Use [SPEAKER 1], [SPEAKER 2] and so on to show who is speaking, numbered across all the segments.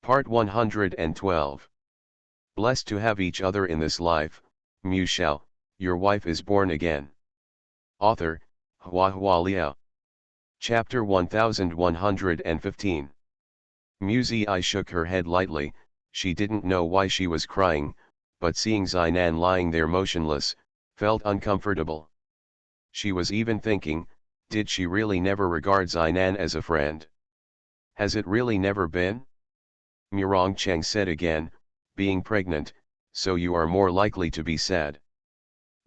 [SPEAKER 1] Part 112. Blessed to have each other in this life, Shao, your wife is born again. Author, Hua Chapter 1115. I shook her head lightly. She didn't know why she was crying, but seeing Zainan lying there motionless, felt uncomfortable. She was even thinking, did she really never regard Zainan as a friend? Has it really never been? Cheng said again, being pregnant, so you are more likely to be sad.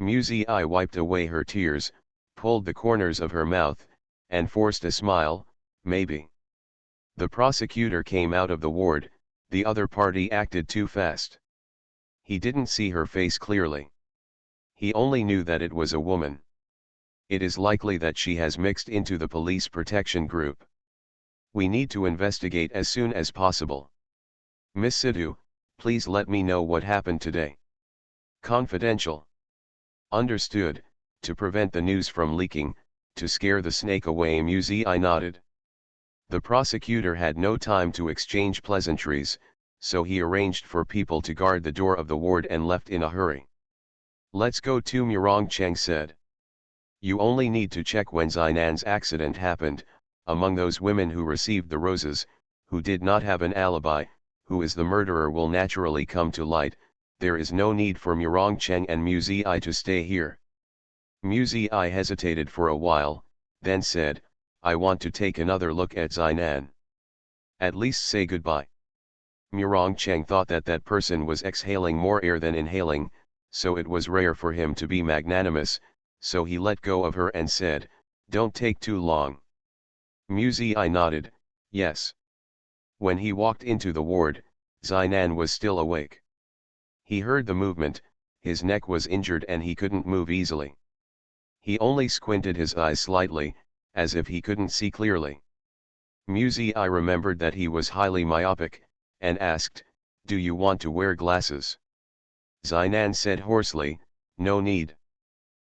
[SPEAKER 1] I wiped away her tears, pulled the corners of her mouth, and forced a smile, maybe. The prosecutor came out of the ward. The other party acted too fast. He didn't see her face clearly. He only knew that it was a woman. It is likely that she has mixed into the police protection group. We need to investigate as soon as possible. Miss Sidhu, please let me know what happened today. Confidential. Understood. To prevent the news from leaking, to scare the snake away. I nodded. The prosecutor had no time to exchange pleasantries, so he arranged for people to guard the door of the ward and left in a hurry. Let's go to Cheng said. You only need to check when Zainan's accident happened. Among those women who received the roses, who did not have an alibi, who is the murderer will naturally come to light. There is no need for Cheng and I to stay here. I hesitated for a while, then said, I want to take another look at Zainan. At least say goodbye. Cheng thought that that person was exhaling more air than inhaling, so it was rare for him to be magnanimous, so he let go of her and said, don't take too long. I nodded, yes. When he walked into the ward, Zainan was still awake. He heard the movement, his neck was injured and he couldn't move easily. He only squinted his eyes slightly, as if he couldn't see clearly. I remembered that he was highly myopic, and asked, do you want to wear glasses? Zainan said hoarsely, no need.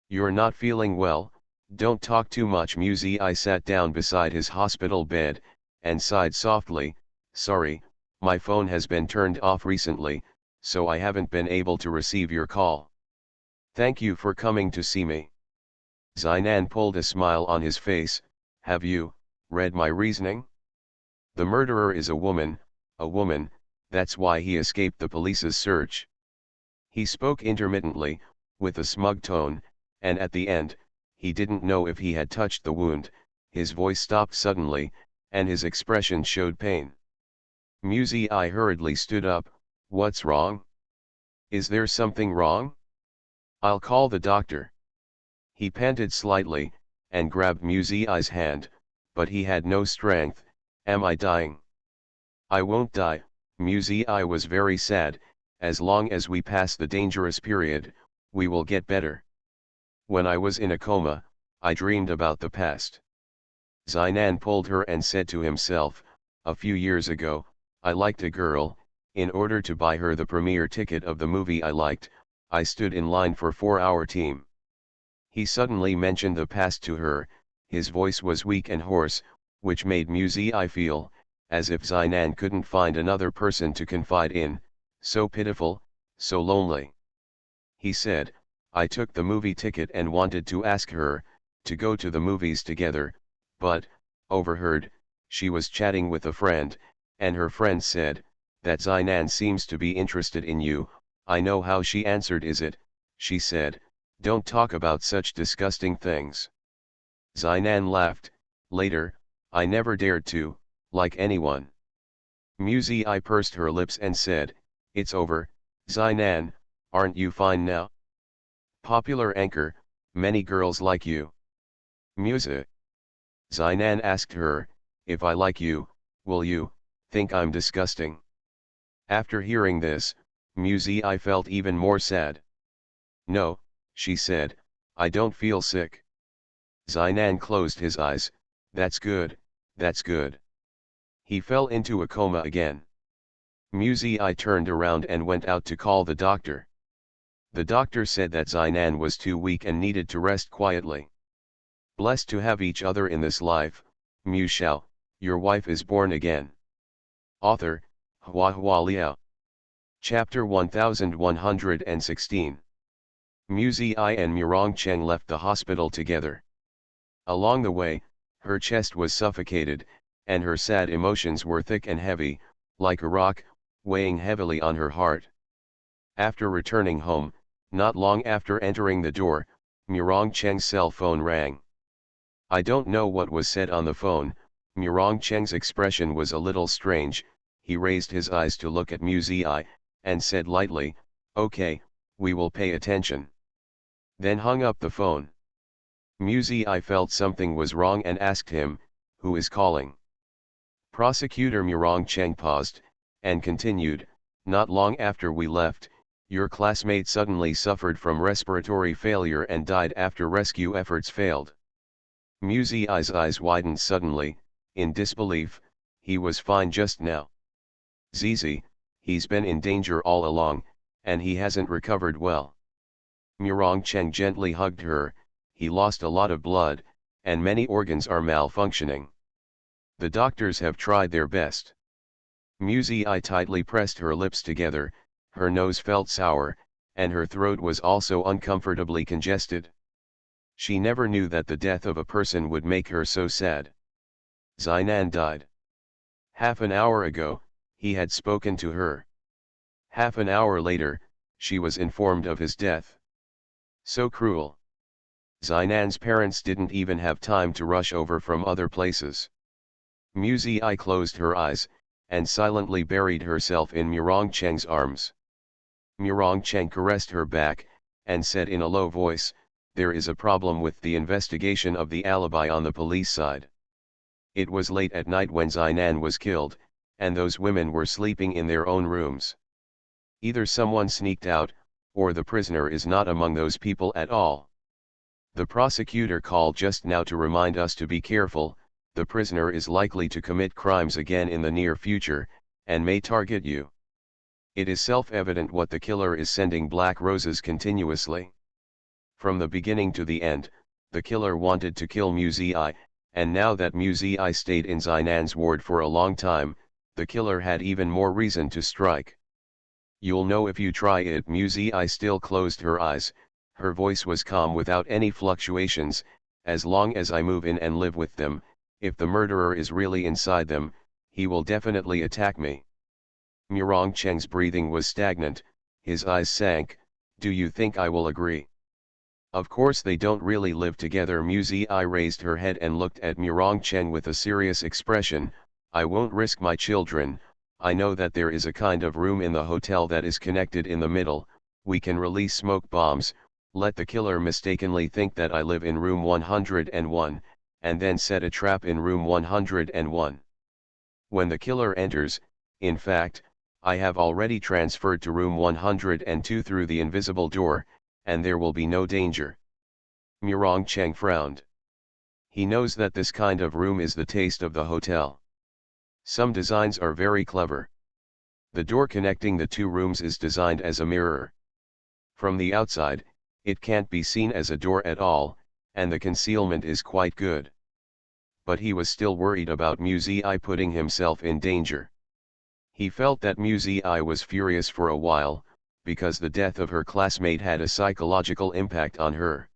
[SPEAKER 1] You're not feeling well, don't talk too much. I sat down beside his hospital bed, and sighed softly, sorry, my phone has been turned off recently, so I haven't been able to receive your call. Thank you for coming to see me. Zainan pulled a smile on his face, have you read my reasoning? The murderer is a woman, that's why he escaped the police's search. He spoke intermittently, with a smug tone, and at the end, he didn't know if he had touched the wound. His voice stopped suddenly, and his expression showed pain. I hurriedly stood up, what's wrong? Is there something wrong? I'll call the doctor. He panted slightly, and grabbed I's hand, but he had no strength. Am I dying? I won't die. I was very sad. As long as we pass the dangerous period, we will get better. When I was in a coma, I dreamed about the past. Zainan pulled her and said to himself, a few years ago, I liked a girl. In order to buy her the premiere ticket of the movie I liked, I stood in line for 4-hour team. He suddenly mentioned the past to her. His voice was weak and hoarse, which made I feel, as if Zainan couldn't find another person to confide in, so pitiful, so lonely. He said, I took the movie ticket and wanted to ask her, to go to the movies together, but, overheard, she was chatting with a friend, and her friend said, that Zainan seems to be interested in you. I know how she answered. Is it? She said, don't talk about such disgusting things. Zainan laughed. Later, I never dared to, like anyone. I pursed her lips and said, it's over, Zainan, aren't you fine now? Popular anchor, many girls like you. Zainan asked her, if I like you, will you think I'm disgusting? After hearing this, I felt even more sad. No, she said, I don't feel sick. Zainan closed his eyes, that's good, that's good. He fell into a coma again. I turned around and went out to call the doctor. The doctor said that Zainan was too weak and needed to rest quietly. Blessed to have each other in this life, Shao, your wife is born again. Author, Hua Hua Liao. Chapter 1116. Mu Ziyi and Murong Cheng left the hospital together. Along the way, her chest was suffocated, and her sad emotions were thick and heavy, like a rock, weighing heavily on her heart. After returning home, not long after entering the door, Murong Cheng's cell phone rang. I don't know what was said on the phone. Murong Cheng's expression was a little strange. He raised his eyes to look at Mu Ziyi, and said lightly, "Okay, we will pay attention." Then hung up the phone. Mu Ziyi felt something was wrong and asked him, "Who is calling?" Prosecutor Murong Cheng paused, and continued, "Not long after we left, your classmate suddenly suffered from respiratory failure and died after rescue efforts failed." Mu Ziyi's eyes widened suddenly, in disbelief. "He was fine just now." "Zizi, he's been in danger all along, and he hasn't recovered well." Murong Cheng gently hugged her. "He lost a lot of blood, and many organs are malfunctioning. The doctors have tried their best." Mu Ziyi tightly pressed her lips together. Her nose felt sour, and her throat was also uncomfortably congested. She never knew that the death of a person would make her so sad. Zinan died. Half an hour ago, he had spoken to her. Half an hour later, she was informed of his death. So cruel. Zinan's parents didn't even have time to rush over from other places. Mu Ziyi closed her eyes, and silently buried herself in Murong Cheng's arms. Murong Cheng caressed her back, and said in a low voice, "There is a problem with the investigation of the alibi on the police side. It was late at night when Zinan was killed, and those women were sleeping in their own rooms. Either someone sneaked out, or the prisoner is not among those people at all. The prosecutor called just now to remind us to be careful. The prisoner is likely to commit crimes again in the near future, and may target you. It is self-evident what the killer is sending black roses continuously. From the beginning to the end, the killer wanted to kill Mu Ziyi, and now that Mu Ziyi stayed in Zinan's ward for a long time, the killer had even more reason to strike. You'll know if you try it." Mu Ziyi still closed her eyes. Her voice was calm without any fluctuations. "As long as I move in and live with them, if the murderer is really inside them, he will definitely attack me." Murong Cheng's breathing was stagnant, his eyes sank. "Do you think I will agree?" "Of course they don't really live together." Mu Ziyi raised her head and looked at Murong Cheng with a serious expression. "I won't risk my children. I know that there is a kind of room in the hotel that is connected in the middle. We can release smoke bombs, let the killer mistakenly think that I live in room 101, and then set a trap in room 101. When the killer enters, in fact, I have already transferred to room 102 through the invisible door, and there will be no danger." Murong Cheng frowned. He knows that this kind of room is the taste of the hotel. Some designs are very clever. The door connecting the two rooms is designed as a mirror. From the outside, it can't be seen as a door at all, and the concealment is quite good. But he was still worried about Mu Ziyi putting himself in danger. He felt that Mu Ziyi was furious for a while, because the death of her classmate had a psychological impact on her.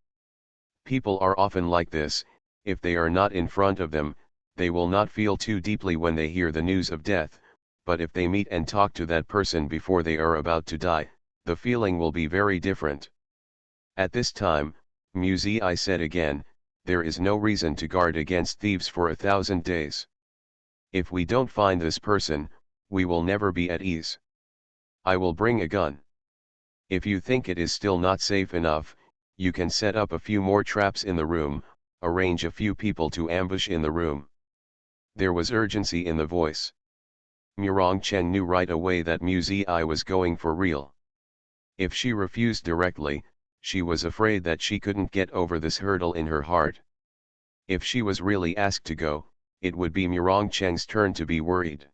[SPEAKER 1] People are often like this. If they are not in front of them, they will not feel too deeply when they hear the news of death, but if they meet and talk to that person before they are about to die, the feeling will be very different. At this time, Mu Ziyi said again, "There is no reason to guard against thieves for 1,000 days. If we don't find this person, we will never be at ease. I will bring a gun. If you think it is still not safe enough, you can set up a few more traps in the room, arrange a few people to ambush in the room." There was urgency in the voice. Murong Cheng knew right away that Mu Ziyi was going for real. If she refused directly, she was afraid that she couldn't get over this hurdle in her heart. If she was really asked to go, it would be Murong Cheng's turn to be worried.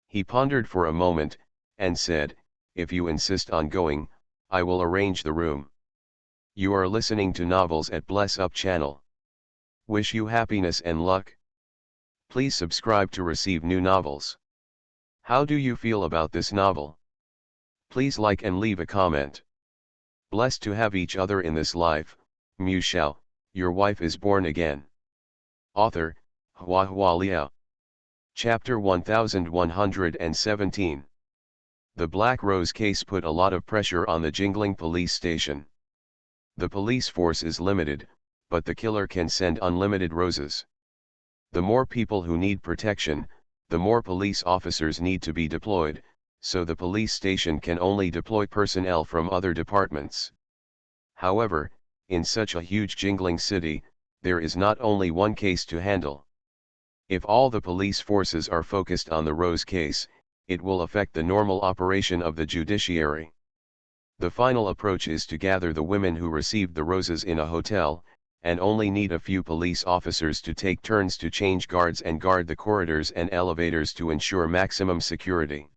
[SPEAKER 1] He pondered for a moment, and said, "If you insist on going, I will arrange the room." You are listening to Novels at Bless Up channel. Wish you happiness and luck. Please subscribe to receive new novels. How do you feel about this novel? Please like and leave a comment. Blessed to have each other in this life, Shao, your wife is born again. Author, HandsomeMaleLead. Chapter 1117. The Black Rose case put a lot of pressure on the jingling police station. The police force is limited, but the killer can send unlimited roses. The more people who need protection, the more police officers need to be deployed, so the police station can only deploy personnel from other departments. However, in such a huge jingling city, there is not only one case to handle. If all the police forces are focused on the Rose case, it will affect the normal operation of the judiciary. The final approach is to gather the women who received the roses in a hotel, and only need a few police officers to take turns to change guards and guard the corridors and elevators to ensure maximum security.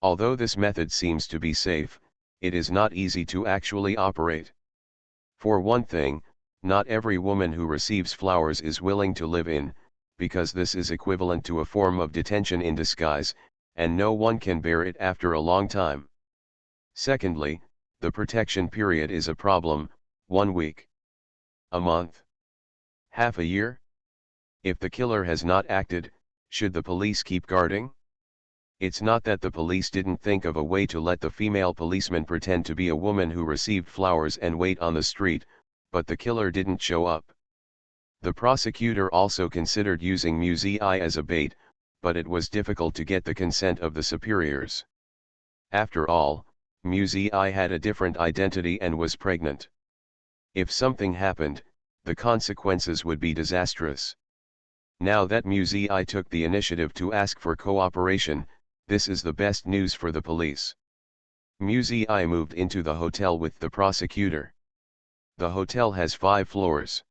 [SPEAKER 1] Although this method seems to be safe, it is not easy to actually operate. For one thing, not every woman who receives flowers is willing to live in, because this is equivalent to a form of detention in disguise, and no one can bear it after a long time. Secondly, the protection period is a problem, 1 week. A month? Half a year? If the killer has not acted, should the police keep guarding? It's not that the police didn't think of a way to let the female policeman pretend to be a woman who received flowers and wait on the street, but the killer didn't show up. The prosecutor also considered using Musei as a bait, but it was difficult to get the consent of the superiors. After all, Musei had a different identity and was pregnant. If something happened, the consequences would be disastrous. Now that Musei took the initiative to ask for cooperation, this is the best news for the police. Musei moved into the hotel with the prosecutor. The hotel has 5 floors.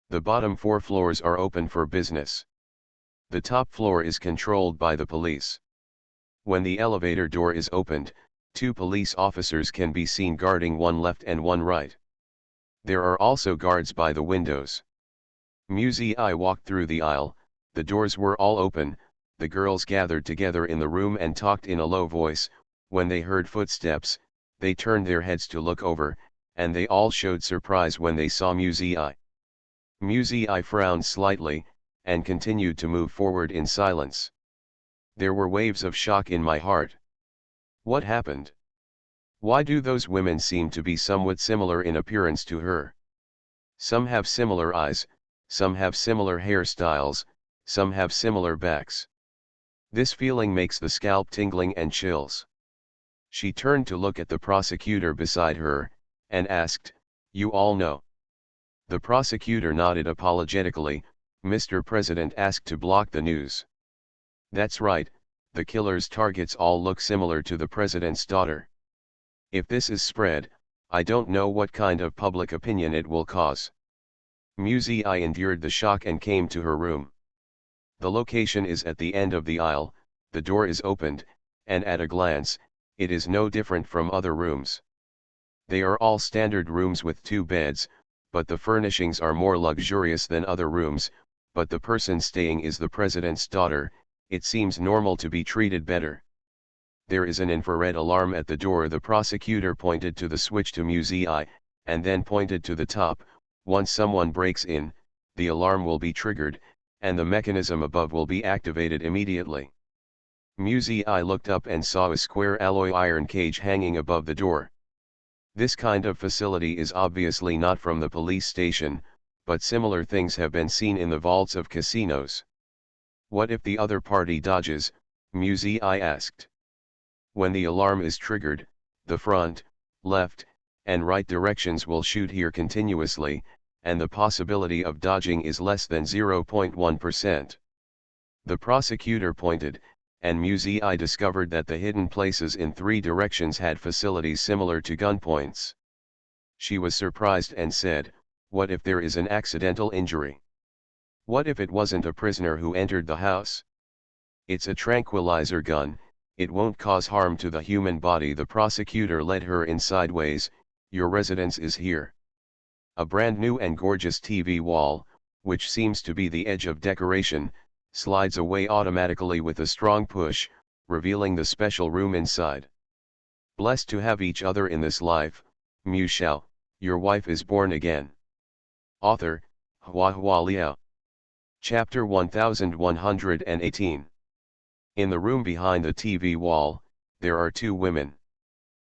[SPEAKER 1] The bottom 4 floors are open for business. The top floor is controlled by the police. When the elevator door is opened, 2 police officers can be seen guarding one left and one right. There are also guards by the windows. Musei walked through the aisle, the doors were all open, the girls gathered together in the room and talked in a low voice. When they heard footsteps, they turned their heads to look over, and they all showed surprise when they saw Musei. Musei frowned slightly, and continued to move forward in silence. There were waves of shock in my heart. What happened? Why do those women seem to be somewhat similar in appearance to her? Some have similar eyes, some have similar hairstyles, some have similar backs. This feeling makes the scalp tingling and chills. She turned to look at the prosecutor beside her, and asked, "You all know?" The prosecutor nodded apologetically. "Mr. President asked to block the news." "That's right, the killer's targets all look similar to the president's daughter. If this is spread, I don't know what kind of public opinion it will cause." Musei endured the shock and came to her room. The location is at the end of the aisle, the door is opened, and at a glance, it is no different from other rooms. They are all standard rooms with 2 beds, but the furnishings are more luxurious than other rooms. But the person staying is the president's daughter. It seems normal to be treated better. There is an infrared alarm at the door. The prosecutor pointed to the switch to Musei, and then pointed to the top. Once someone breaks in, the alarm will be triggered, and the mechanism above will be activated immediately. Musei looked up and saw a square alloy iron cage hanging above the door. This kind of facility is obviously not from the police station, but similar things have been seen in the vaults of casinos. What if the other party dodges? Musei asked. When the alarm is triggered, the front, left, and right directions will shoot here continuously, and the possibility of dodging is less than 0.1%. The prosecutor pointed, and Musei discovered that the hidden places in 3 directions had facilities similar to gunpoints. She was surprised and said, "What if there is an accidental injury? What if it wasn't a prisoner who entered the house? It's a tranquilizer gun, it won't cause harm to the human body." The prosecutor led her in sideways. "Your residence is here. A brand new and gorgeous TV wall, which seems to be the edge of decoration, slides away automatically with a strong push. revealing the special room inside. Blessed to have each other in this life, Shao, your wife is born again. Author, HandsomeMaleLead. Chapter 1118. In the room behind the TV wall, there are two women.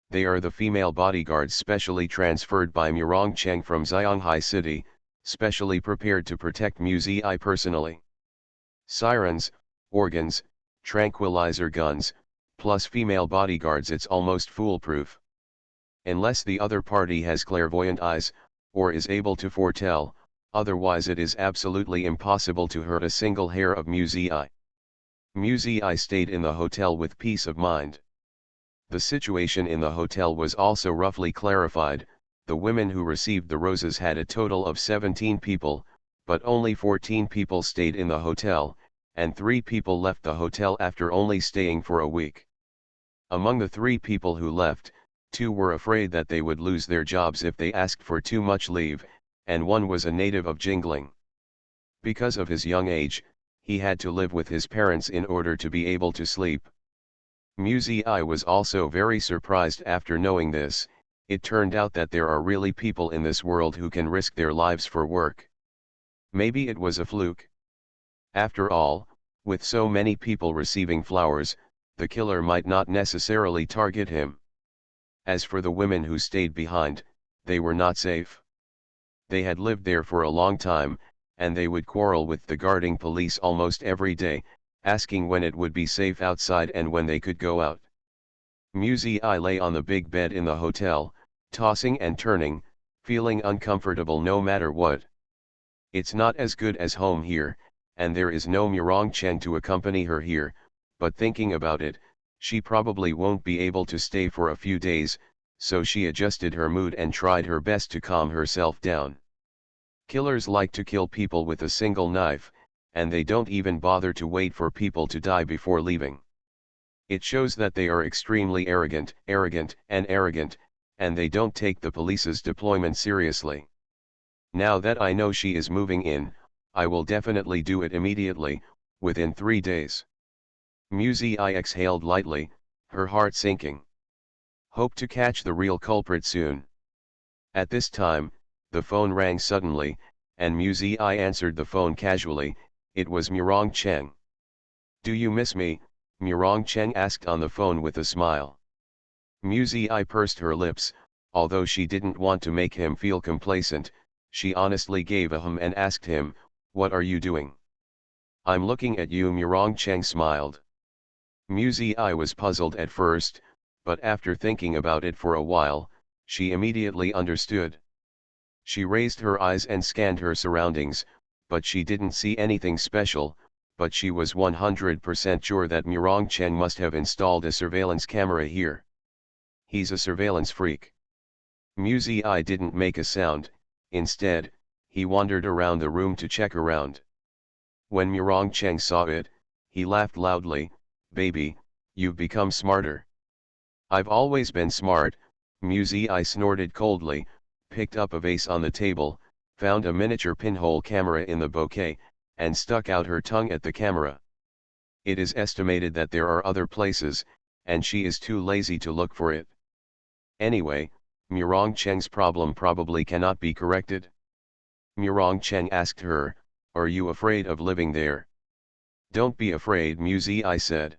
[SPEAKER 1] They are the female bodyguards specially transferred by Cheng from Zhonghai City, specially prepared to protect Muzi personally. Sirens, organs, tranquilizer guns, plus female bodyguards, it's almost foolproof. Unless the other party has clairvoyant eyes, or is able to foretell, otherwise it is absolutely impossible to hurt a single hair of Muzi. Muzi stayed in the hotel with peace of mind. The situation in the hotel was also roughly clarified. The women who received the roses had a total of 17 people, but only 14 people stayed in the hotel, and 3 people left the hotel after only staying for a week. Among the 3 people who left, 2 were afraid that they would lose their jobs if they asked for too much leave, and 1 was a native of Jingling. Because of his young age, he had to live with his parents in order to be able to sleep. Muzi was also very surprised after knowing this. It turned out that there are really people in this world who can risk their lives for work. Maybe it was a fluke. After all, with so many people receiving flowers, the killer might not necessarily target him. As for the women who stayed behind, they were not safe. They had lived there for a long time, and they would quarrel with the guarding police almost every day, asking when it would be safe outside and when they could go out. Muzi lay on the big bed in the hotel, tossing and turning, feeling uncomfortable no matter what. It's not as good as home here, and there is no Cheng to accompany her here, but thinking about it, she probably won't be able to stay for a few days, so she adjusted her mood and tried her best to calm herself down. Killers like to kill people with a single knife, and they don't even bother to wait for people to die before leaving. It shows that they are extremely arrogant, and they don't take the police's deployment seriously. Now that I know she is moving in, I will definitely do it immediately, within 3 days. Muzi exhaled lightly, her heart sinking. Hope to catch the real culprit soon. At this time, the phone rang suddenly, and Muzi answered the phone casually. It was Cheng. Do you miss me? Cheng asked on the phone with a smile. Muzi pursed her lips, although she didn't want to make him feel complacent. She honestly gave a hum and asked him, "What are you doing?" "I'm looking at you," Cheng smiled. Muzi was puzzled at first, but after thinking about it for a while, she immediately understood. She raised her eyes and scanned her surroundings, but she didn't see anything special, but she was 100% sure that Cheng must have installed a surveillance camera here. He's a surveillance freak. Muzi didn't make a sound. Instead, he wandered around the room to check around. When Cheng saw it, he laughed loudly. "Baby, you've become smarter." "I've always been smart," Muzi snorted coldly, picked up a vase on the table, found a miniature pinhole camera in the bouquet, and stuck out her tongue at the camera. It is estimated that there are other places, and she is too lazy to look for it. Anyway, Cheng's problem probably cannot be corrected. Cheng asked her, "Are you afraid of living there?" "Don't be afraid," Muzi said.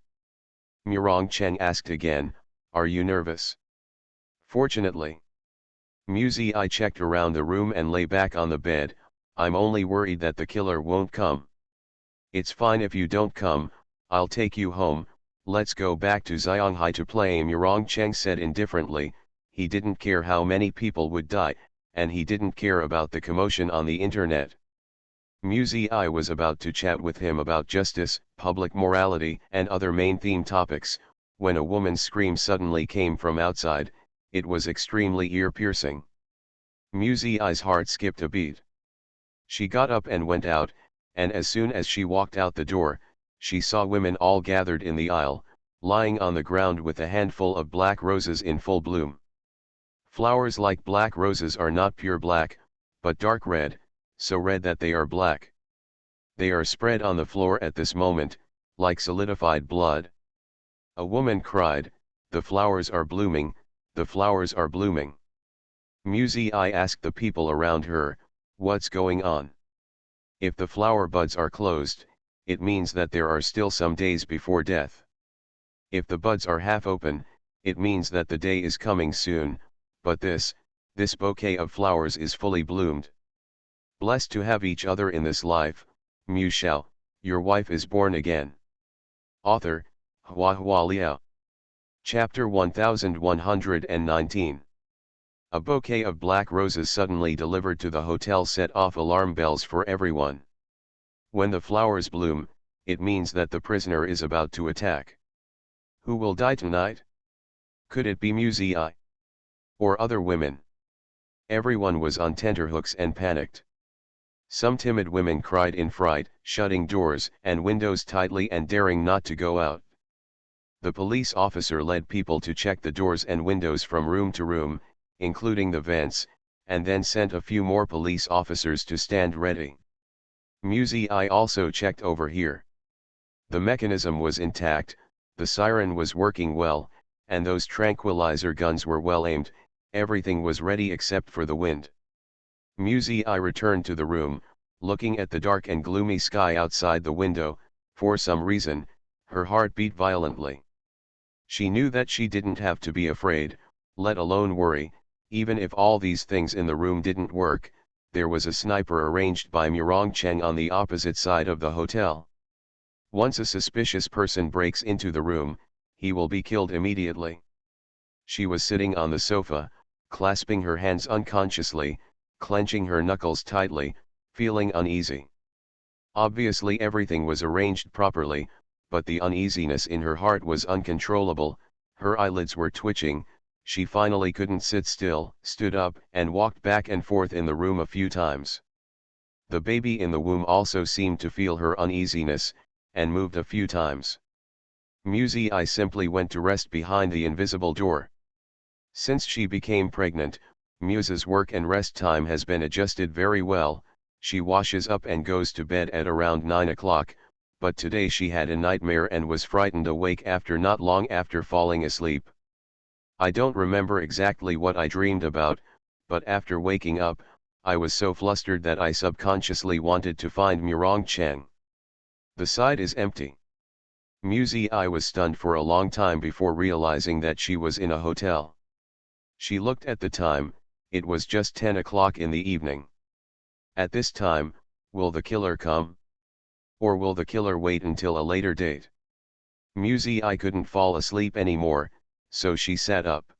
[SPEAKER 1] Cheng asked again, "Are you nervous?" "Fortunately." Muzi checked around the room and lay back on the bed. "I'm only worried that the killer won't come." "It's fine if you don't come, I'll take you home, let's go back to Zhonghai to play," Cheng said indifferently. He didn't care how many people would die, and he didn't care about the commotion on the internet. Muzi was about to chat with him about justice, public morality, and other main theme topics, when a woman's scream suddenly came from outside. It was extremely ear-piercing. Muzi's heart skipped a beat. She got up and went out, and as soon as she walked out the door, she saw women all gathered in the aisle, lying on the ground with a handful of black roses in full bloom. Flowers like black roses are not pure black, but dark red, so red that they are black. They are spread on the floor at this moment, like solidified blood. A woman cried, "The flowers are blooming, the flowers are blooming." Musei asked the people around her, "What's going on?" If the flower buds are closed, it means that there are still some days before death. If the buds are half open, it means that the day is coming soon, but this bouquet of flowers is fully bloomed. Blessed to have each other in this life, Shao, your wife is born again. Author, HandsomeMaleLead. Chapter 1119. A bouquet of black roses suddenly delivered to the hotel set off alarm bells for everyone. When the flowers bloom, it means that the prisoner is about to attack. Who will die tonight? Could it be Musei? Or other women? Everyone was on tenterhooks and panicked. Some timid women cried in fright, shutting doors and windows tightly and daring not to go out. The police officer led people to check the doors and windows from room to room, including the vents, and then sent a few more police officers to stand ready. Musei also checked over here. The mechanism was intact, the siren was working well, and those tranquilizer guns were well aimed. Everything was ready except for the wind. Musei returned to the room, looking at the dark and gloomy sky outside the window. For some reason, her heart beat violently. She knew that she didn't have to be afraid, let alone worry. Even if all these things in the room didn't work, there was a sniper arranged by Murong Cheng on the opposite side of the hotel. Once a suspicious person breaks into the room, he will be killed immediately. She was sitting on the sofa, clasping her hands unconsciously, clenching her knuckles tightly, feeling uneasy. Obviously everything was arranged properly, but the uneasiness in her heart was uncontrollable. Her eyelids were twitching. She finally couldn't sit still, stood up and walked back and forth in the room a few times. The baby in the womb also seemed to feel her uneasiness, and moved a few times. Musei simply went to rest behind the invisible door. Since she became pregnant, Muse's work and rest time has been adjusted very well. She washes up and goes to bed at around 9 o'clock, but today she had a nightmare and was frightened awake after not long after falling asleep. I don't remember exactly what I dreamed about, but after waking up, I was so flustered that I subconsciously wanted to find Murong Cheng. The side is empty. Musei was stunned for a long time before realizing that she was in a hotel. She looked at the time. It was just 10 o'clock in the evening. At this time, will the killer come? Or will the killer wait until a later date? Musei couldn't fall asleep anymore, so she sat up.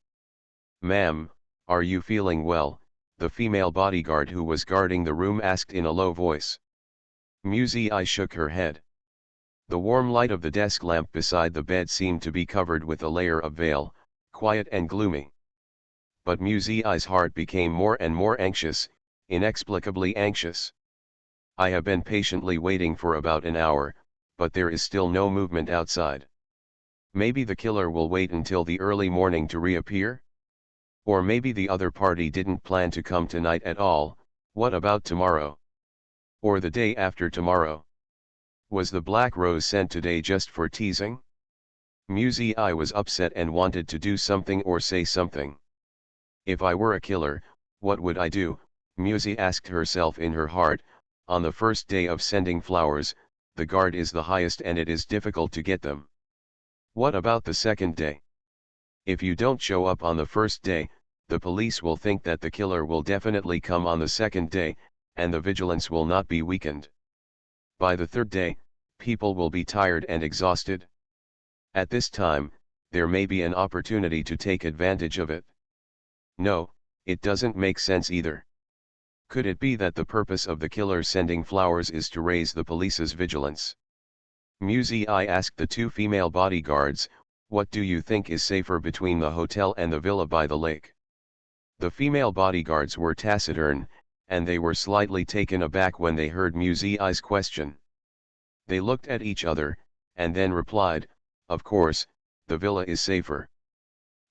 [SPEAKER 1] "Ma'am, are you feeling well?" the female bodyguard who was guarding the room asked in a low voice. Musei shook her head. The warm light of the desk lamp beside the bed seemed to be covered with a layer of veil, quiet and gloomy. But Musei's heart became more and more anxious, inexplicably anxious. "I have been patiently waiting for about an hour, but there is still no movement outside. Maybe the killer will wait until the early morning to reappear? Or maybe the other party didn't plan to come tonight at all. What about tomorrow? Or the day after tomorrow? Was the black rose sent today just for teasing?" Musei was upset and wanted to do something or say something. "If I were a killer, what would I do?" Musei asked herself in her heart. On the first day of sending flowers, the guard is the highest and it is difficult to get them. What about the second day? If you don't show up on the first day, the police will think that the killer will definitely come on the second day, and the vigilance will not be weakened. By the third day, people will be tired and exhausted. At this time, there may be an opportunity to take advantage of it. No, it doesn't make sense either. Could it be that the purpose of the killer sending flowers is to raise the police's vigilance? Musei asked the two female bodyguards, "What do you think is safer between the hotel and the villa by the lake?" The female bodyguards were taciturn, and they were slightly taken aback when they heard Musei's question. They looked at each other, and then replied, "Of course, the villa is safer.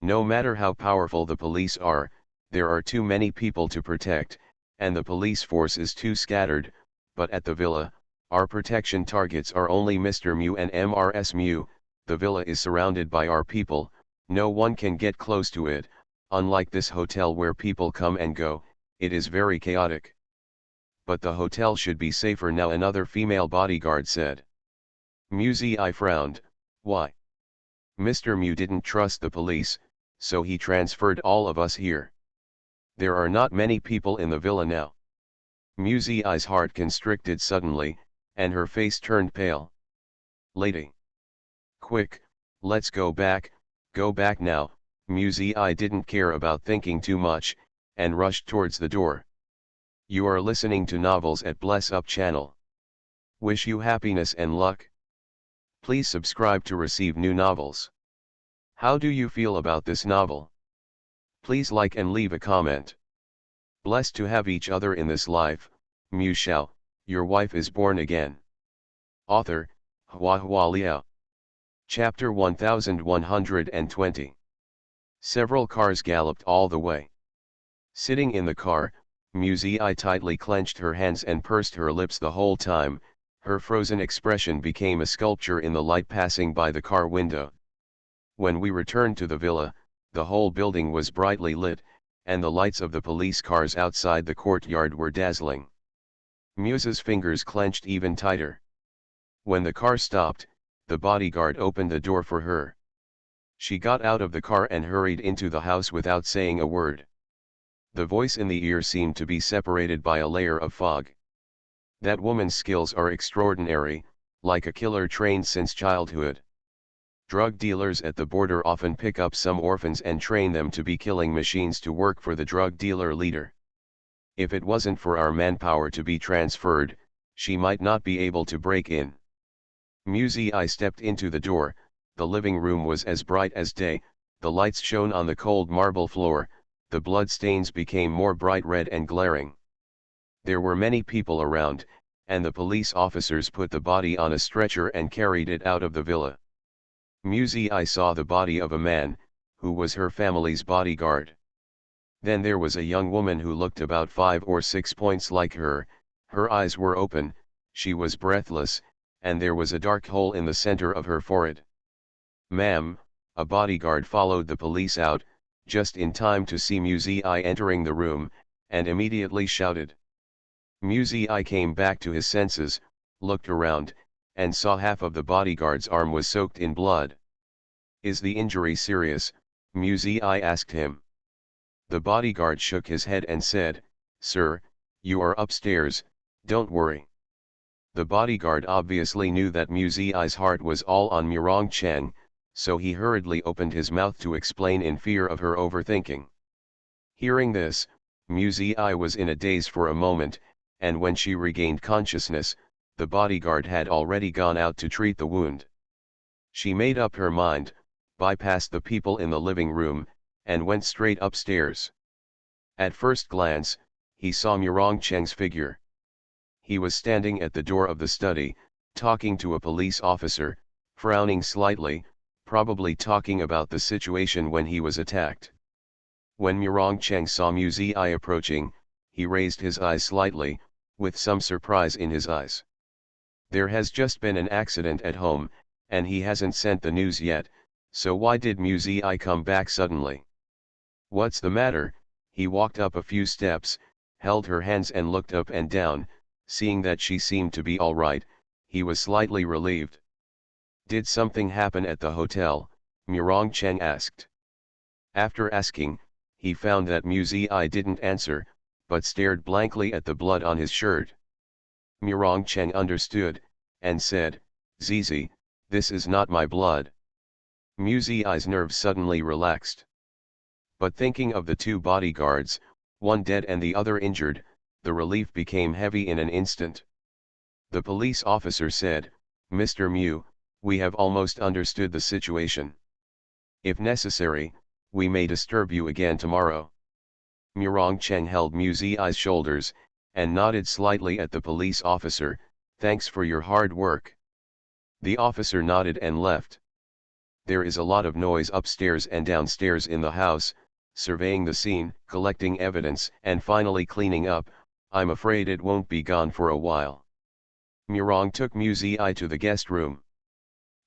[SPEAKER 1] No matter how powerful the police are, there are too many people to protect, and the police force is too scattered. But at the villa, our protection targets are only Mr. Mu and Mrs. Mu, the villa is surrounded by our people, no one can get close to it, unlike this hotel where people come and go, it is very chaotic. But the hotel should be safer now, another female bodyguard said. Muzi frowned. Why? Mr. Mew didn't trust the police, so he transferred all of us here. There are not many people in the villa now. Muzi's heart constricted suddenly, and her face turned pale. Lady. Quick, let's go back now. Muzi didn't care about thinking too much, and rushed towards the door. You are listening to novels at Bless Up channel. Wish you happiness and luck. Please subscribe to receive new novels. How do you feel about this novel? Please like and leave a comment. Blessed to have each other in this life, Shao, your wife is born again. Author, HandsomeMaleLead. Chapter 1120. Several cars galloped all the way. Sitting in the car, Muzi tightly clenched her hands and pursed her lips the whole time. Her frozen expression became a sculpture in the light passing by the car window. When we returned to the villa, the whole building was brightly lit, and the lights of the police cars outside the courtyard were dazzling. Muse's fingers clenched even tighter. When the car stopped, the bodyguard opened the door for her. She got out of the car and hurried into the house without saying a word. The voice in the ear seemed to be separated by a layer of fog. That woman's skills are extraordinary, like a killer trained since childhood. Drug dealers at the border often pick up some orphans and train them to be killing machines to work for the drug dealer leader. If it wasn't for our manpower to be transferred, she might not be able to break in. Muzi stepped into the door. The living room was as bright as day, the lights shone on the cold marble floor, the blood stains became more bright red and glaring. There were many people around, and the police officers put the body on a stretcher and carried it out of the villa. Muzi saw the body of a man, who was her family's bodyguard. Then there was a young woman who looked about 5 or 6 points like her eyes were open, she was breathless, and there was a dark hole in the center of her forehead. Ma'am, a bodyguard followed the police out, just in time to see Muzi entering the room, and immediately shouted. Muzi came back to his senses, looked around, and saw half of the bodyguard's arm was soaked in blood. Is the injury serious? Muzi asked him. The bodyguard shook his head and said, Sir, you are upstairs, don't worry. The bodyguard obviously knew that Muzi's heart was all on Murong Cheng, so he hurriedly opened his mouth to explain in fear of her overthinking. Hearing this, Muzi was in a daze for a moment, and when she regained consciousness, the bodyguard had already gone out to treat the wound. She made up her mind, bypassed the people in the living room, and went straight upstairs. At first glance, he saw Murong Cheng's figure. He was standing at the door of the study, talking to a police officer, frowning slightly, probably talking about the situation when he was attacked. When Murong Cheng saw Muzi approaching, he raised his eyes slightly, with some surprise in his eyes. There has just been an accident at home, and he hasn't sent the news yet, so why did Muzi come back suddenly? What's the matter? He walked up a few steps, held her hands and looked up and down, seeing that she seemed to be all right, he was slightly relieved. Did something happen at the hotel? Murong Cheng asked. After asking, he found that Muzi didn't answer, but stared blankly at the blood on his shirt. Murong Cheng understood, and said, Zizi, this is not my blood. Muzi's nerves suddenly relaxed. But thinking of the two bodyguards, one dead and the other injured, the relief became heavy in an instant. The police officer said, Mr. Mew, we have almost understood the situation. If necessary, we may disturb you again tomorrow. Murong Cheng held Muzi's shoulders, and nodded slightly at the police officer, thanks for your hard work. The officer nodded and left. There is a lot of noise upstairs and downstairs in the house, surveying the scene, collecting evidence, and finally cleaning up. I'm afraid it won't be gone for a while. Murong took Muzi to the guest room.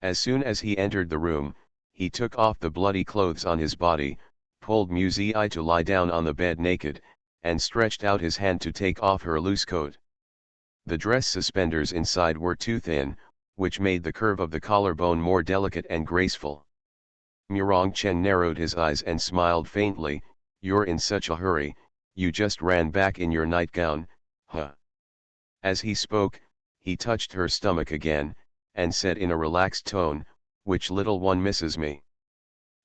[SPEAKER 1] As soon as he entered the room, he took off the bloody clothes on his body, pulled Muzi to lie down on the bed naked, and stretched out his hand to take off her loose coat. The dress suspenders inside were too thin, which made the curve of the collarbone more delicate and graceful. Murong Cheng narrowed his eyes and smiled faintly. "You're in such a hurry, you just ran back in your nightgown, huh?" As he spoke, he touched her stomach again, and said in a relaxed tone, "Which little one misses me?"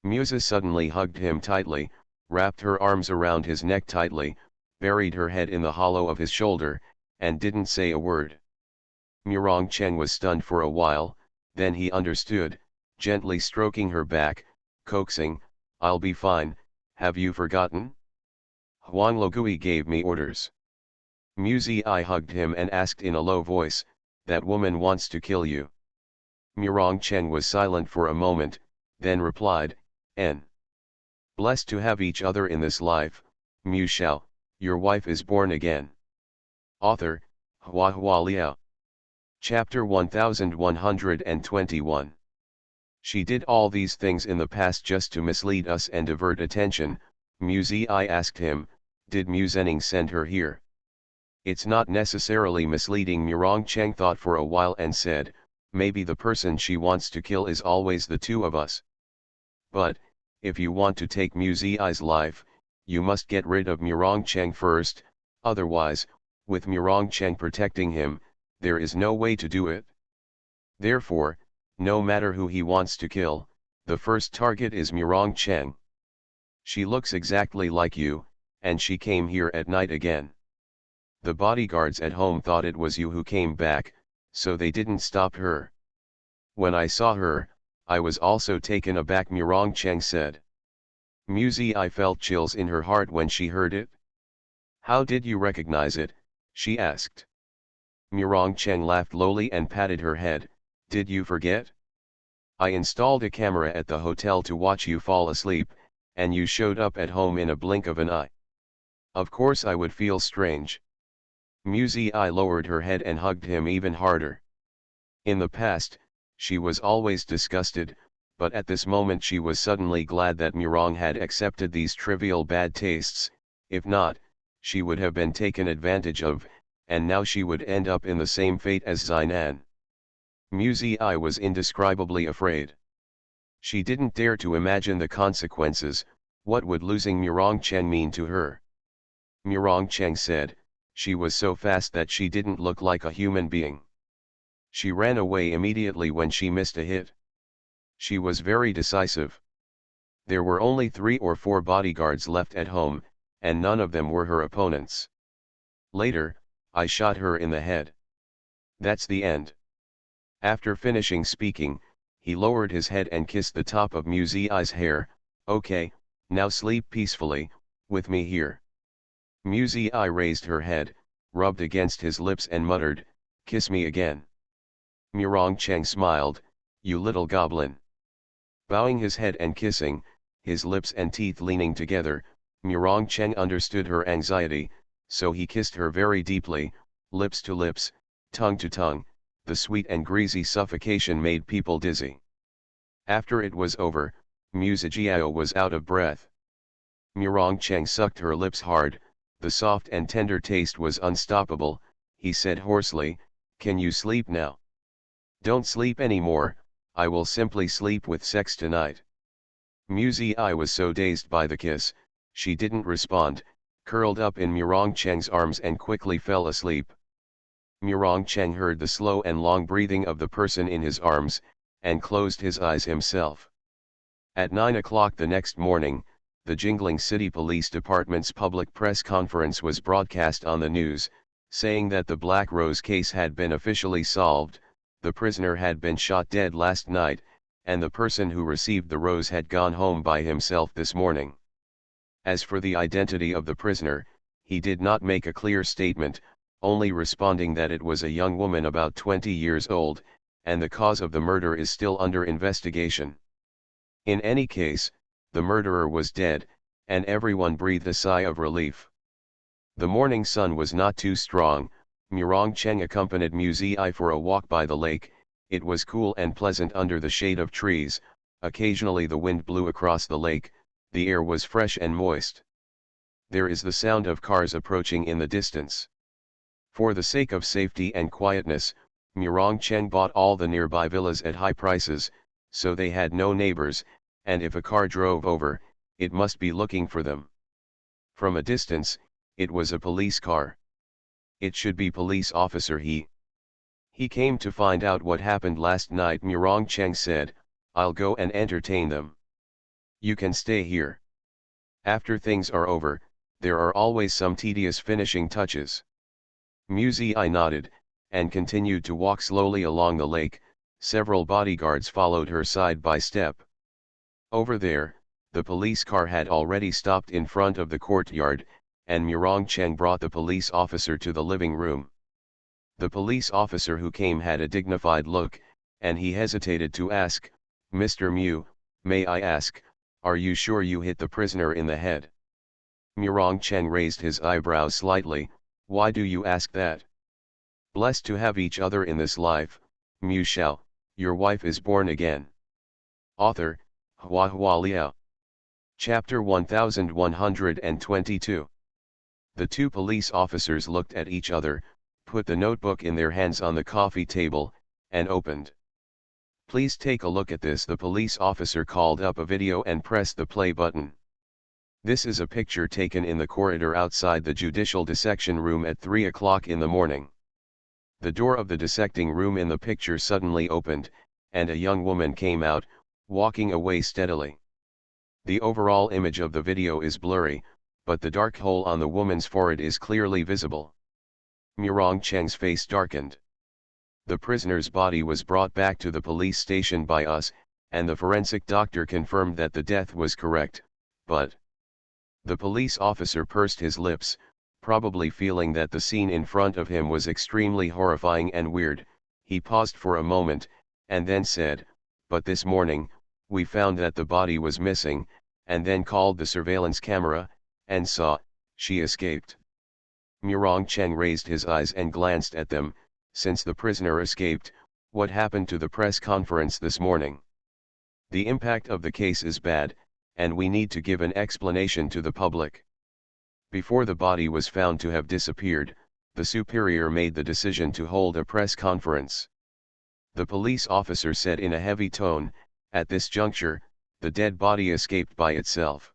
[SPEAKER 1] Musa suddenly hugged him tightly, wrapped her arms around his neck tightly, buried her head in the hollow of his shoulder, and didn't say a word. Murong Cheng was stunned for a while, then he understood, gently stroking her back, coaxing, "I'll be fine, have you forgotten? Huang Logui gave me orders." Muzi hugged him and asked in a low voice, "That woman wants to kill you?" Murong Cheng was silent for a moment, then replied, "N. Blessed to have each other in this life, Mu Shao, your wife is born again." Author, Hua Liao. Chapter 1121. She did all these things in the past just to mislead us and divert attention. Muzi asked him, "Did Mu Zhenning send her here?" "It's not necessarily misleading," Murong Cheng thought for a while and said, "Maybe the person she wants to kill is always the two of us. But, if you want to take Mu Zi's life, you must get rid of Murong Cheng first, otherwise, with Murong Cheng protecting him, there is no way to do it. Therefore, no matter who he wants to kill, the first target is Murong Cheng. She looks exactly like you, and she came here at night again. The bodyguards at home thought it was you who came back, so they didn't stop her. When I saw her, I was also taken aback," Murong Cheng said. Muzi felt chills in her heart when she heard it. "How did you recognize it?" she asked. Murong Cheng laughed lowly and patted her head. "Did you forget? I installed a camera at the hotel to watch you fall asleep, and you showed up at home in a blink of an eye. Of course I would feel strange." Muzi lowered her head and hugged him even harder. In the past, she was always disgusted, but at this moment she was suddenly glad that Murong had accepted these trivial bad tastes. If not, she would have been taken advantage of, and now she would end up in the same fate as Zainan. Muzi was indescribably afraid. She didn't dare to imagine the consequences. What would losing Murong Cheng mean to her? Murong Cheng said, "She was so fast that she didn't look like a human being. She ran away immediately when she missed a hit. She was very decisive. There were only 3 or 4 bodyguards left at home, and none of them were her opponents. Later, I shot her in the head. That's the end." After finishing speaking, he lowered his head and kissed the top of Muzi's hair. "Okay, now sleep peacefully, with me here." Muzi raised her head, rubbed against his lips and muttered, "Kiss me again." Murong Cheng smiled, "You little goblin." Bowing his head and kissing, his lips and teeth leaning together, Murong Cheng understood her anxiety, so he kissed her very deeply, lips to lips, tongue to tongue. The sweet and greasy suffocation made people dizzy. After it was over, Muzijiao was out of breath. Murong Cheng sucked her lips hard. The soft and tender taste was unstoppable. He said hoarsely, "Can you sleep now?" "Don't sleep anymore, I will simply sleep with sex tonight." Muzi was so dazed by the kiss, she didn't respond, curled up in Murong Cheng's arms and quickly fell asleep. Murong Cheng heard the slow and long breathing of the person in his arms, and closed his eyes himself. At 9 o'clock the next morning, the Jingling City Police Department's public press conference was broadcast on the news, saying that the Black Rose case had been officially solved. The prisoner had been shot dead last night, and the person who received the rose had gone home by himself this morning. As for the identity of the prisoner, he did not make a clear statement, only responding that it was a young woman about 20 years old, and the cause of the murder is still under investigation. In any case, the murderer was dead, and everyone breathed a sigh of relief. The morning sun was not too strong. Murong Cheng accompanied Muzi for a walk by the lake, It was cool and pleasant under the shade of trees, occasionally the wind blew across the lake, the air was fresh and moist. There is the sound of cars approaching in the distance. For the sake of safety and quietness, Murong Cheng bought all the nearby villas at high prices, so they had no neighbors, and if a car drove over, it must be looking for them. From a distance, it was a police car. It should be police officer He came to find out what happened last night. Murong Cheng said, I'll go and entertain them. You can stay here. After things are over, there are always some tedious finishing touches. Mu Zi nodded, and continued to walk slowly along the lake. Several bodyguards followed her side by step. Over there, the police car had already stopped in front of the courtyard, and Murong Cheng brought the police officer to the living room. The police officer who came had a dignified look, and he hesitated to ask, Mr. Mu, may I ask, are you sure you hit the prisoner in the head? Murong Cheng raised his eyebrows slightly. Why do you ask that? Blessed to have each other in this life, Mu Shao, your wife is born again. Author, HandsomeMaleLead. Chapter 1122. The two police officers looked at each other, put the notebook in their hands on the coffee table, and opened. Please take a look at this. The police officer called up a video and pressed the play button. This is a picture taken in the corridor outside the judicial dissection room at 3 o'clock in the morning. The door of the dissecting room in the picture suddenly opened, and a young woman came out, walking away steadily. The overall image of the video is blurry, but the dark hole on the woman's forehead is clearly visible. Murong Cheng's face darkened. The prisoner's body was brought back to the police station by us, and the forensic doctor confirmed that the death was correct, but... The police officer pursed his lips, probably feeling that the scene in front of him was extremely horrifying and weird. He paused for a moment, and then said, but this morning, we found that the body was missing, and then called the surveillance camera, and saw, she escaped. Murong Cheng raised his eyes and glanced at them. Since the prisoner escaped, what happened to the press conference this morning? The impact of the case is bad, and we need to give an explanation to the public. Before the body was found to have disappeared, the superior made the decision to hold a press conference. The police officer said in a heavy tone, at this juncture, the dead body escaped by itself.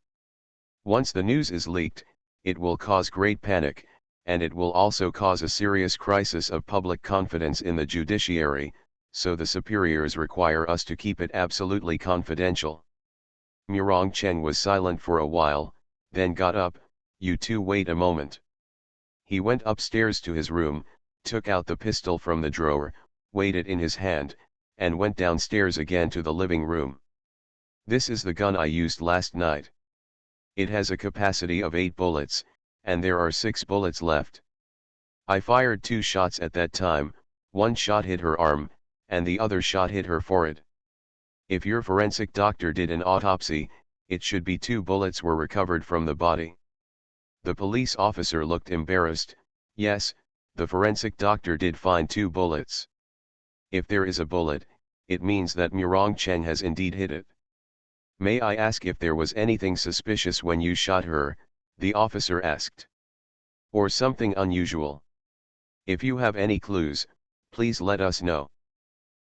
[SPEAKER 1] Once the news is leaked, it will cause great panic, and it will also cause a serious crisis of public confidence in the judiciary, so the superiors require us to keep it absolutely confidential. Murong Cheng was silent for a while, then got up. You two wait a moment. He went upstairs to his room, took out the pistol from the drawer, weighed it in his hand, and went downstairs again to the living room. This is the gun I used last night. It has a capacity of 8 bullets, and there are 6 bullets left. I fired 2 shots at that time. One shot hit her arm, and the other shot hit her forehead. If your forensic doctor did an autopsy, it should be 2 bullets were recovered from the body. The police officer looked embarrassed. Yes, the forensic doctor did find 2 bullets. If there is a bullet, it means that Murong Cheng has indeed hit it. May I ask if there was anything suspicious when you shot her? The officer asked. Or something unusual? If you have any clues, please let us know.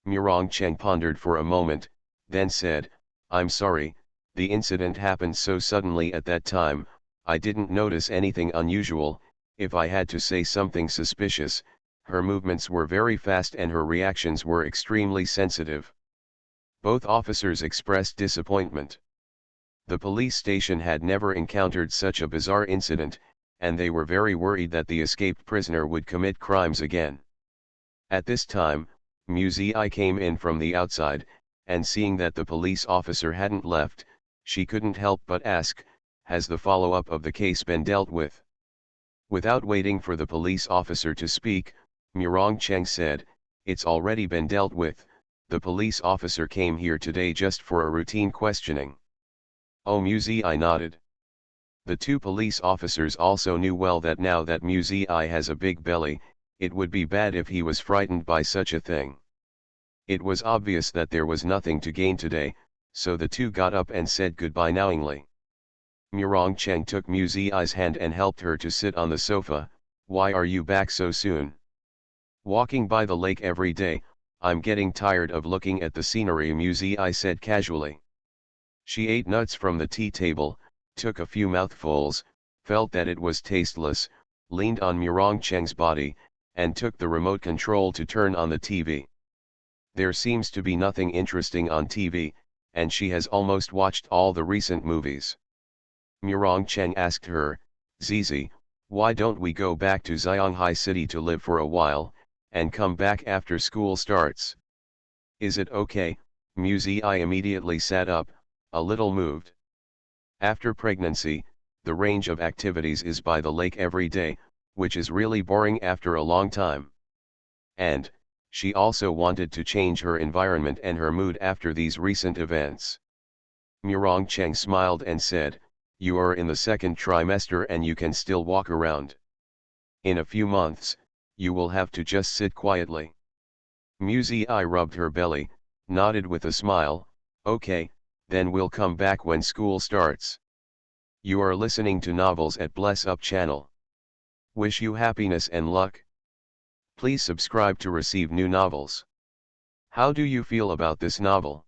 [SPEAKER 1] Murong Cheng pondered for a moment, then said, I'm sorry, the incident happened so suddenly at that time, I didn't notice anything unusual. If I had to say something suspicious, her movements were very fast and her reactions were extremely sensitive. Both officers expressed disappointment. The police station had never encountered such a bizarre incident, and they were very worried that the escaped prisoner would commit crimes again. At this time, Mu Zi came in from the outside, and seeing that the police officer hadn't left, she couldn't help but ask, has the follow-up of the case been dealt with? Without waiting for the police officer to speak, Murong Cheng said, it's already been dealt with. The police officer came here today just for a routine questioning. Oh, Mu Zi nodded. The 2 police officers also knew well that now that Mu Zi has a big belly, it would be bad if he was frightened by such a thing. It was obvious that there was nothing to gain today, so the two got up and said goodbye knowingly. Murong Cheng took Mu Zi's hand and helped her to sit on the sofa. Why are you back so soon? Walking by the lake every day, I'm getting tired of looking at the scenery, Mu Zi said casually. She ate nuts from the tea table, took a few mouthfuls, felt that it was tasteless, leaned on Murong Cheng's body, and took the remote control to turn on the TV. There seems to be nothing interesting on TV, and she has almost watched all the recent movies. Murong Cheng asked her, Zizi, why don't we go back to Xianghai City to live for a while, and come back after school starts? Is it okay? Mu Zi immediately sat up, a little moved. After pregnancy, the range of activities is by the lake every day, which is really boring after a long time. And, she also wanted to change her environment and her mood after these recent events. Murong Cheng smiled and said, you are in the second trimester and you can still walk around. In a few months, you will have to just sit quietly. Mu Zi rubbed her belly, nodded with a smile, okay, then we'll come back when school starts. You are listening to novels at Bless Up channel. Wish you happiness and luck. Please subscribe to receive new novels. How do you feel about this novel?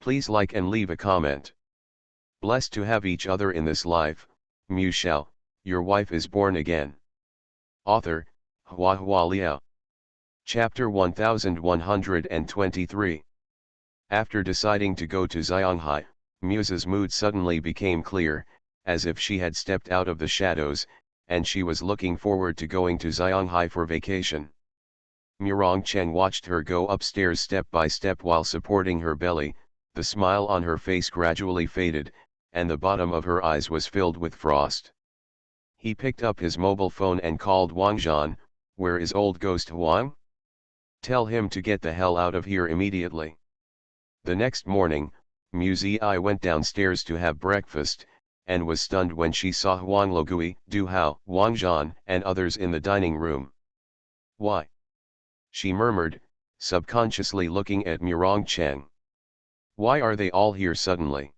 [SPEAKER 1] Please like and leave a comment. Blessed to have each other in this life, Mu Shao, your wife is born again. Author, Hua Liao. Chapter 1123. After deciding to go to Xianghai, Muse's mood suddenly became clear, as if she had stepped out of the shadows, and she was looking forward to going to Xianghai for vacation. Murong Cheng watched her go upstairs step by step while supporting her belly. The smile on her face gradually faded, and the bottom of her eyes was filled with frost. He picked up his mobile phone and called Wang Zhan. Where is old ghost Huang? Tell him to get the hell out of here immediately. The next morning, Mu Zi went downstairs to have breakfast, and was stunned when she saw Huang Logui, Du Hao, Wang Zhan, and others in the dining room. Why? She murmured, subconsciously looking at Murong Cheng. Why are they all here suddenly?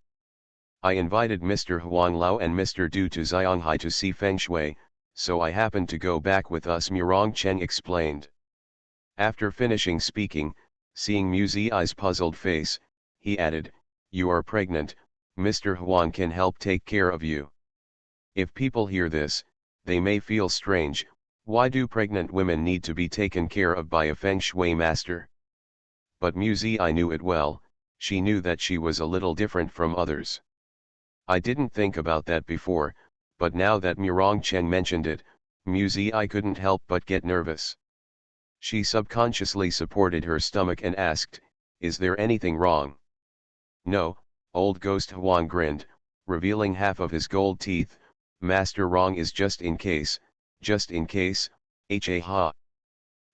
[SPEAKER 1] I invited Mr. Huang Lao and Mr. Du to Xianghai to see Feng Shui, so I happened to go back with us, Murong Cheng explained. After finishing speaking, seeing Mu Zi's puzzled face, he added, you are pregnant, Mr. Huang can help take care of you. If people hear this, they may feel strange. Why do pregnant women need to be taken care of by a Feng Shui master? But Mu Zi knew it well. She knew that she was a little different from others. I didn't think about that before, but now that Murong Cheng mentioned it, Mu Zi couldn't help but get nervous. She subconsciously supported her stomach and asked, is there anything wrong? No, old ghost Huang grinned, revealing half of his gold teeth. Master wrong is just in case, ha.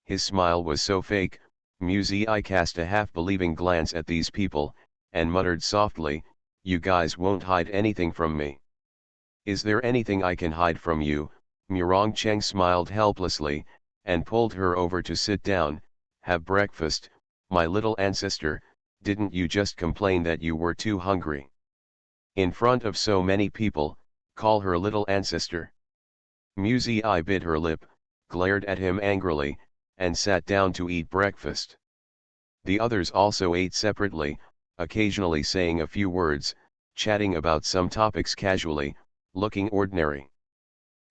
[SPEAKER 1] His smile was so fake. Mu Zi cast a half-believing glance at these people, and muttered softly, you guys won't hide anything from me. Is there anything I can hide from you? Murong Cheng smiled helplessly, and pulled her over to sit down. Have breakfast, my little ancestor. Didn't you just complain that you were too hungry? In front of so many people, call her little ancestor. Mu Zi bit her lip, glared at him angrily, and sat down to eat breakfast. The others also ate separately, occasionally saying a few words, chatting about some topics casually, looking ordinary.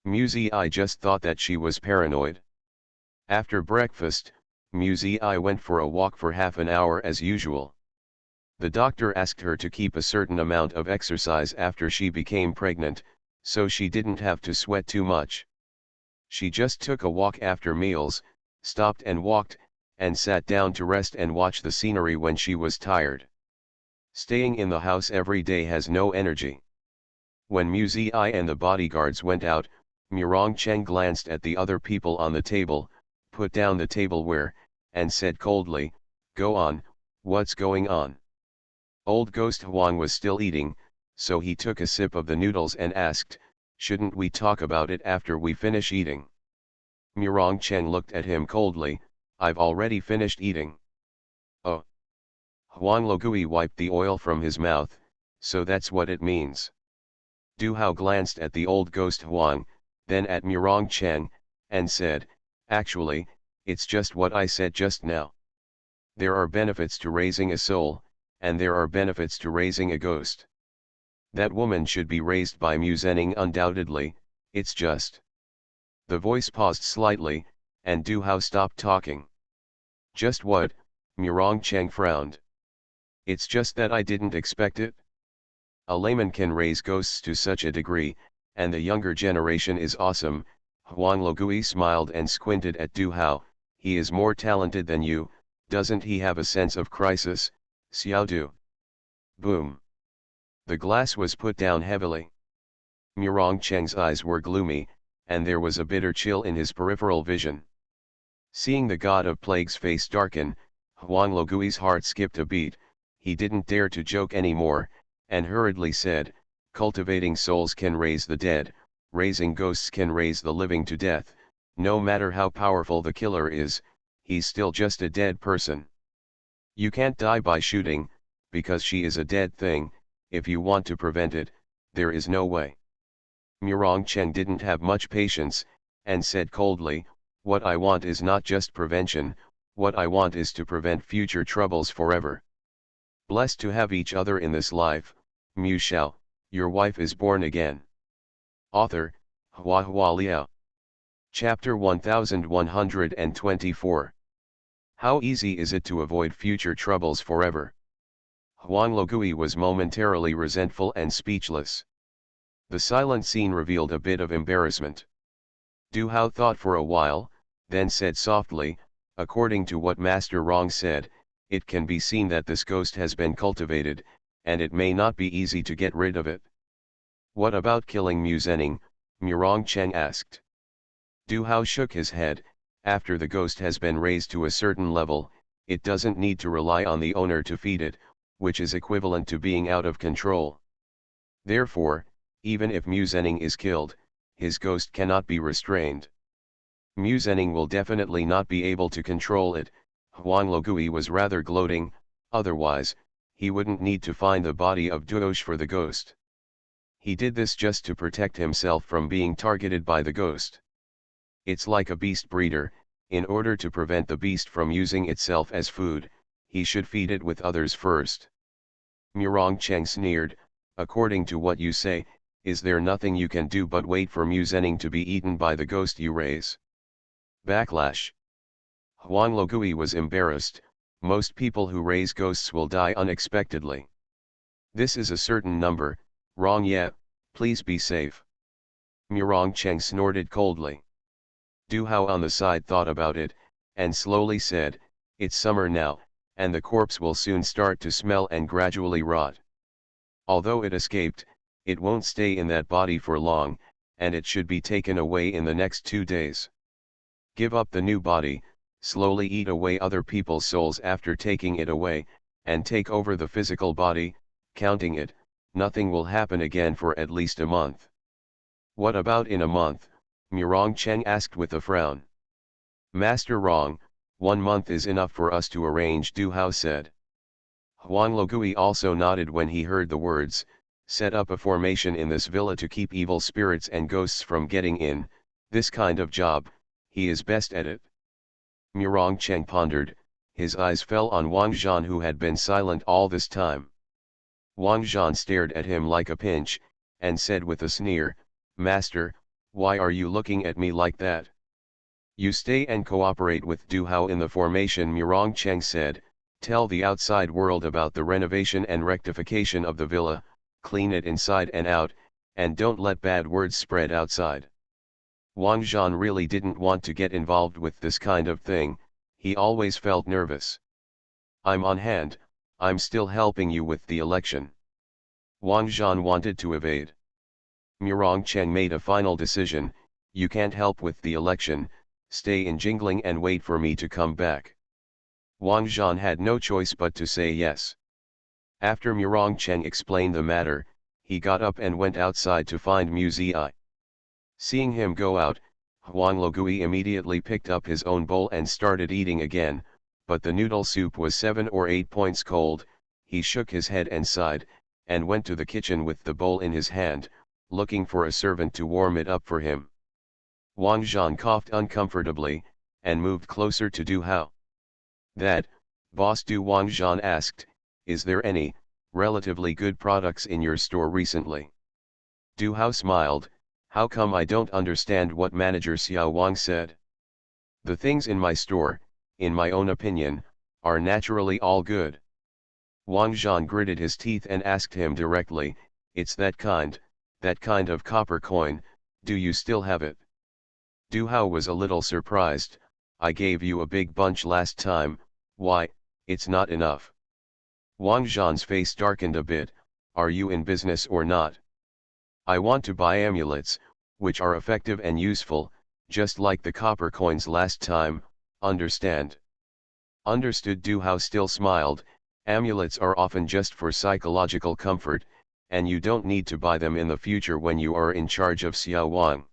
[SPEAKER 1] Mu Zi just thought that she was paranoid. After breakfast, Mu Zi went for a walk for half an hour as usual. The doctor asked her to keep a certain amount of exercise after she became pregnant, so she didn't have to sweat too much. She just took a walk after meals, stopped and walked, and sat down to rest and watch the scenery when she was tired. Staying in the house every day has no energy. When Mu Zi and the bodyguards went out, Murong Cheng glanced at the other people on the table, put down the tableware, and said coldly, go on, what's going on? Old ghost Huang was still eating, so he took a sip of the noodles and asked, shouldn't we talk about it after we finish eating? Murong Cheng looked at him coldly, I've already finished eating. Huang Logui wiped the oil from his mouth, so that's what it means. Du Hao glanced at the old ghost Huang, then at Murong Cheng, and said, actually, it's just what I said just now. There are benefits to raising a soul, and there are benefits to raising a ghost. That woman should be raised by Mu Zhenning undoubtedly, it's just. The voice paused slightly, and Du Hao stopped talking. Just what? Murong Cheng frowned. It's just that I didn't expect it. A layman can raise ghosts to such a degree, and the younger generation is awesome. Huang Logui smiled and squinted at Du Hao. He is more talented than you, doesn't he have a sense of crisis, Xiao Du? Boom. The glass was put down heavily. Murong Cheng's eyes were gloomy, and there was a bitter chill in his peripheral vision. Seeing the god of plague's face darken, Huang Logui's heart skipped a beat. He didn't dare to joke anymore, and hurriedly said, cultivating souls can raise the dead, raising ghosts can raise the living to death. No matter how powerful the killer is, he's still just a dead person. You can't die by shooting, because she is a dead thing. If you want to prevent it, there is no way. Murong Cheng didn't have much patience, and said coldly, what I want is not just prevention, what I want is to prevent future troubles forever. Blessed to have each other in this life, Mu Shao, your wife is born again. Author, Hua Liao. Chapter 1124. How easy is it to avoid future troubles forever? Huang Logui was momentarily resentful and speechless. The silent scene revealed a bit of embarrassment. Du Hao thought for a while, then said softly, according to what Master Rong said, it can be seen that this ghost has been cultivated, and it may not be easy to get rid of it. What about killing Mu Zhenning? Murong Cheng asked. Du Hao shook his head. After the ghost has been raised to a certain level, it doesn't need to rely on the owner to feed it, which is equivalent to being out of control. Therefore, even if Mu Zhenning is killed, his ghost cannot be restrained. Mu Zhenning will definitely not be able to control it. Huang Logui was rather gloating, otherwise, he wouldn't need to find the body of Duosh for the ghost. He did this just to protect himself from being targeted by the ghost. It's like a beast breeder. In order to prevent the beast from using itself as food, he should feed it with others first. Murong Cheng sneered, according to what you say, is there nothing you can do but wait for Mu Zhenning to be eaten by the ghost you raise? Backlash. Huang Logui was embarrassed. Most people who raise ghosts will die unexpectedly. This is a certain number, wrong yet, please be safe. Murong Cheng snorted coldly. Du Hao on the side thought about it, and slowly said, it's summer now, and the corpse will soon start to smell and gradually rot. Although it escaped, it won't stay in that body for long, and it should be taken away in the next 2 days. Give up the new body, slowly eat away other people's souls after taking it away, and take over the physical body, counting it. Nothing will happen again for at least a month. What about in a month? Murong Cheng asked with a frown. Master Rong, 1 month is enough for us to arrange, Du Hao said. Huang Logui also nodded when he heard the words, set up a formation in this villa to keep evil spirits and ghosts from getting in, this kind of job, he is best at it. Murong Cheng pondered, his eyes fell on Wang Zhan who had been silent all this time. Wang Zhan stared at him like a pinch, and said with a sneer, Master, why are you looking at me like that? You stay and cooperate with Du Hao in the formation, Murong Cheng said, tell the outside world about the renovation and rectification of the villa, clean it inside and out, and don't let bad words spread outside. Wang Zhan really didn't want to get involved with this kind of thing, he always felt nervous. I'm on hand, I'm still helping you with the election. Wang Zhan wanted to evade. Murong Cheng made a final decision, you can't help with the election, stay in Jingling and wait for me to come back. Wang Zhan had no choice but to say yes. After Murong Cheng explained the matter, he got up and went outside to find Mu Zi. Seeing him go out, Huang Logui immediately picked up his own bowl and started eating again, but the noodle soup was 7 or 8 points cold. He shook his head and sighed, and went to the kitchen with the bowl in his hand, looking for a servant to warm it up for him. Wang Zhan coughed uncomfortably, and moved closer to Du Hao. "That, boss," Du Wang Zhan asked, "is there any, relatively good products in your store recently?" Du Hao smiled. "How come I don't understand what manager Xiao Wang said? The things in my store, in my own opinion, are naturally all good." Wang Zhan gritted his teeth and asked him directly, "It's that kind of copper coin, do you still have it?" Du Hao was a little surprised. "I gave you a big bunch last time, why, it's not enough." Wang Zhan's face darkened a bit. "Are you in business or not? I want to buy amulets, which are effective and useful, just like the copper coins last time, understand?" "Understood." Du Hao still smiled. "Amulets are often just for psychological comfort, and you don't need to buy them in the future when you are in charge of Xiao Wang."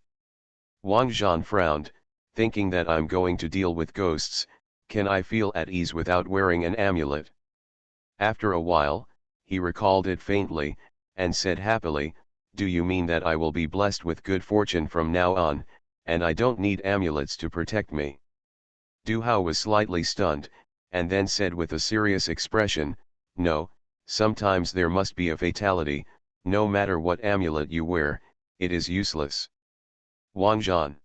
[SPEAKER 1] Wang Zhan frowned, "Thinking that I'm going to deal with ghosts, can I feel at ease without wearing an amulet?" After a while, he recalled it faintly, and said happily, "Do you mean that I will be blessed with good fortune from now on, and I don't need amulets to protect me?" Du Hao was slightly stunned, and then said with a serious expression, "No, sometimes there must be a fatality. No matter what amulet you wear, it is useless." Wang Zhan.